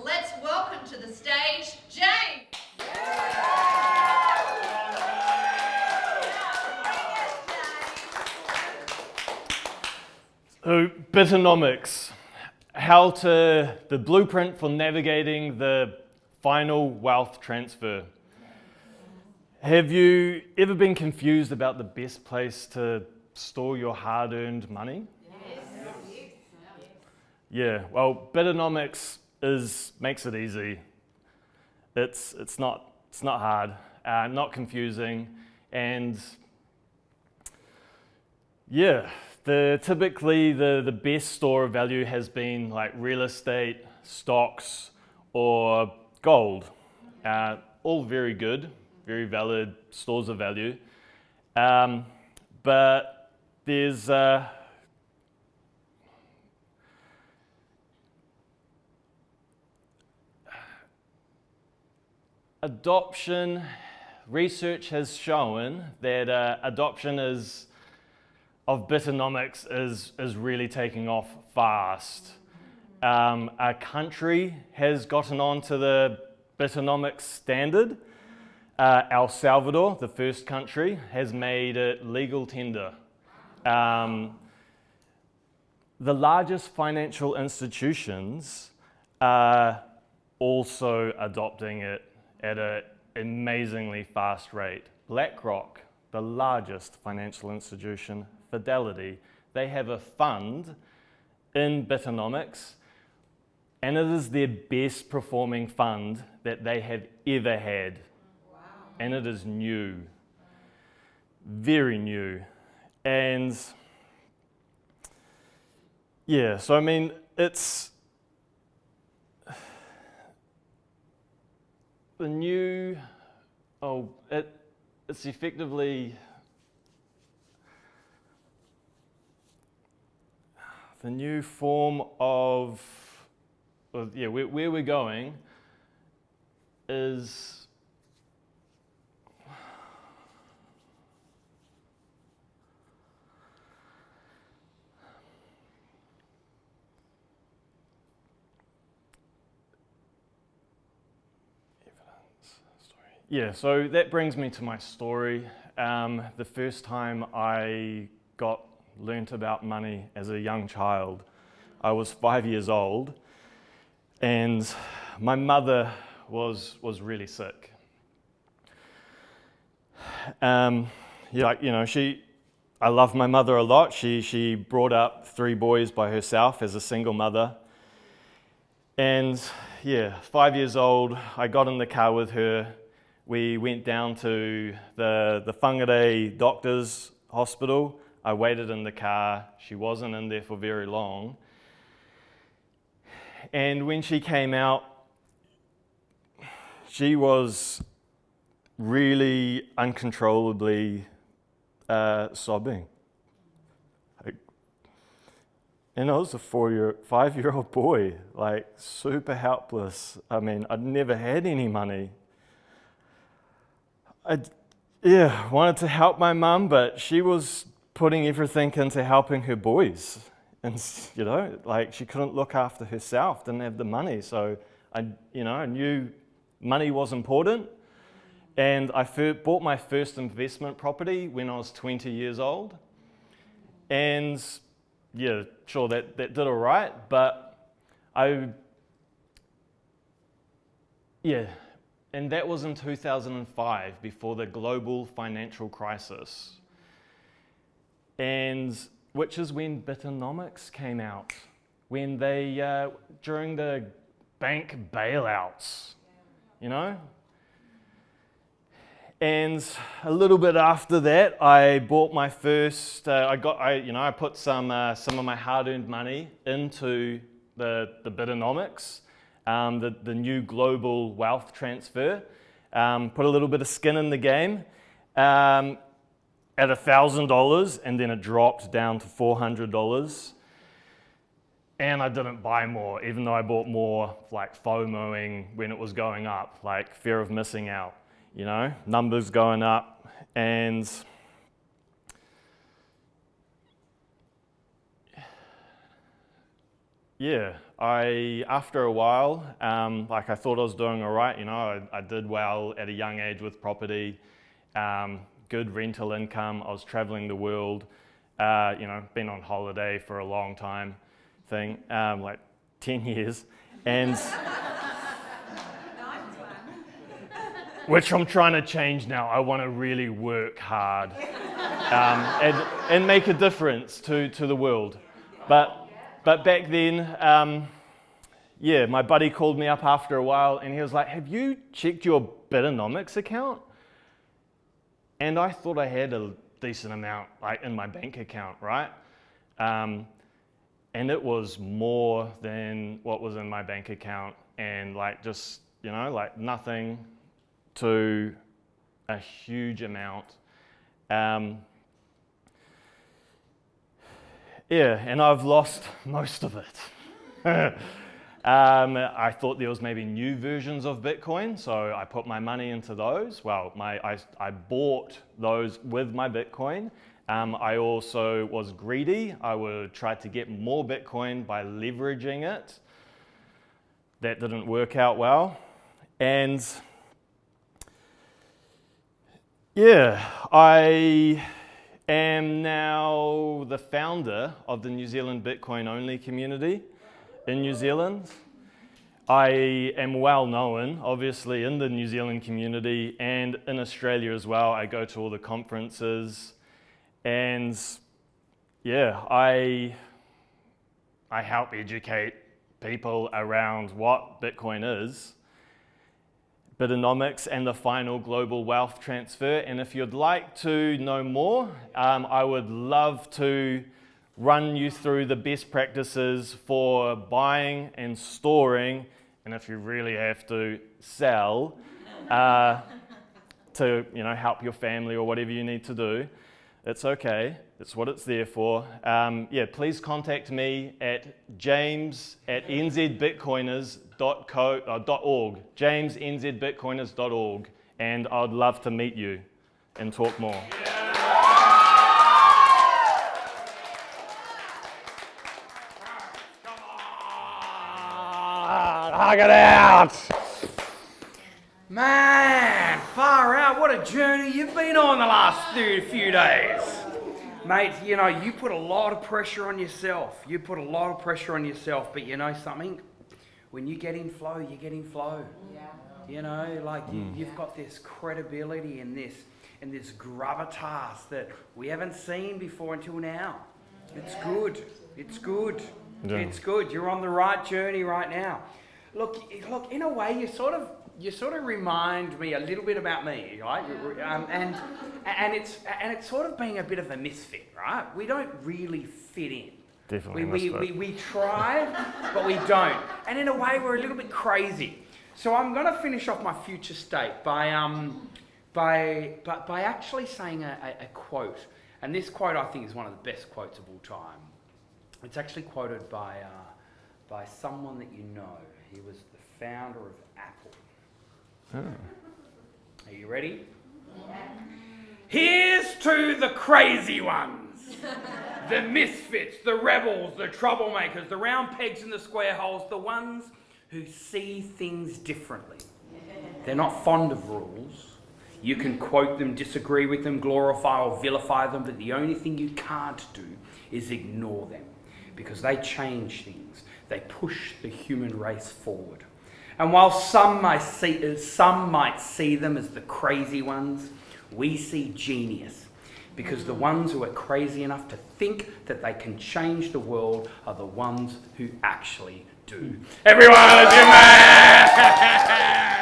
Let's welcome to the stage, James. So, Bitnomics, the blueprint for navigating the final wealth transfer. Have you ever been confused about the best place to store your hard-earned money? Yes. Yeah, well, Bitnomics makes it easy. It's not hard, not confusing, and yeah, typically the best store of value has been like real estate, stocks, or gold. All very good, very valid stores of value, but there's adoption. Research has shown that adoption of Bitnomics is really taking off fast. A country has gotten onto the Bitnomics standard. El Salvador, the first country, has made it legal tender. The largest financial institutions are also adopting it at an amazingly fast rate. BlackRock, the largest financial institution, Fidelity, they have a fund in Bitnomics, and it is their best performing fund that they have ever had. Wow. And it is new, very new. And yeah, so I mean, it's the new, it's effectively the new form of where we're going is so that brings me to my story. The first time I learnt about money as a young child, I was 5 years old, and my mother was really sick. I love my mother a lot. She brought up 3 boys by herself as a single mother. And 5 years old, I got in the car with her. We went down to the Whangarei Doctors Hospital. I waited in the car. She wasn't in there for very long. And when she came out, she was really uncontrollably sobbing. And I was a 5-year-old boy, like super helpless. I mean, I'd never had any money. I wanted to help my mum, but she was putting everything into helping her boys. And, she couldn't look after herself, didn't have the money. So I knew money was important. And I bought my first investment property when I was 20 years old. And sure, that did all right. But and that was in 2005, before the global financial crisis. And which is when Bitnomics came out, when they, during the bank bailouts, And a little bit after that, I bought my first, I put some of my hard-earned money into the Bitnomics, the new global wealth transfer, put a little bit of skin in the game, at $1,000, and then it dropped down to $400. And I didn't buy more, even though I bought more, like FOMOing when it was going up, like fear of missing out, numbers going up. And after a while, like I thought I was doing all right. You know, I did well at a young age with property, good rental income. I was traveling the world, you know, been on holiday for a long time thing, like 10 years. And which I'm trying to change now. I want to really work hard and make a difference to the world. But back then, yeah, my buddy called me up after a while and he was like, have you checked your Bitnomics account? And I thought I had a decent amount like in my bank account, right? And it was more than what was in my bank account, and like just, you know, like nothing to a huge amount. Yeah, and I've lost most of it. I thought there was maybe new versions of Bitcoin, so I put my money into those. Well, I bought those with my Bitcoin. I also was greedy. I would try to get more Bitcoin by leveraging it. That didn't work out well. And yeah, I am now the founder of the New Zealand Bitcoin only community in New Zealand. I am well known, obviously, in the New Zealand community and in Australia as well. I go to all the conferences, and yeah, I help educate people around what Bitcoin is, Bitnomics, and the final global wealth transfer. And if you'd like to know more, I would love to run you through the best practices for buying and storing, and if you really have to, sell to, you know, help your family or whatever you need to do. It's okay. It's what it's there for. Yeah, please contact me at james@nzbitcoiners.org, james@nzbitcoiners.org, and I'd love to meet you and talk more. Hug it out! Man, far out, what a journey you've been on the last few days. Mate, you know, you put a lot of pressure on yourself. But you know something? When you get in flow, you get in flow. Yeah. You know, like you've got this credibility and this gravitas that we haven't seen before until now. It's good. Yeah. It's good. You're on the right journey right now. Look. In a way, you sort of remind me a little bit about me, right? And it's sort of being a bit of a misfit, right? We don't really fit in. Definitely We try, but we don't. And in a way, we're a little bit crazy. So I'm going to finish off my future state by actually saying a quote. And this quote, I think, is one of the best quotes of all time. It's actually quoted by someone that you know. He was the founder of Apple. Oh. Are you ready? Yeah. Here's to the crazy ones, the misfits, the rebels, the troublemakers, the round pegs in the square holes, the ones who see things differently. They're not fond of rules. You can quote them, disagree with them, glorify or vilify them, but the only thing you can't do is ignore them, because they change things. They push the human race forward. And while some might see them as the crazy ones, we see genius, because the ones who are crazy enough to think that they can change the world are the ones who actually do. Everyone, let's give them a hand!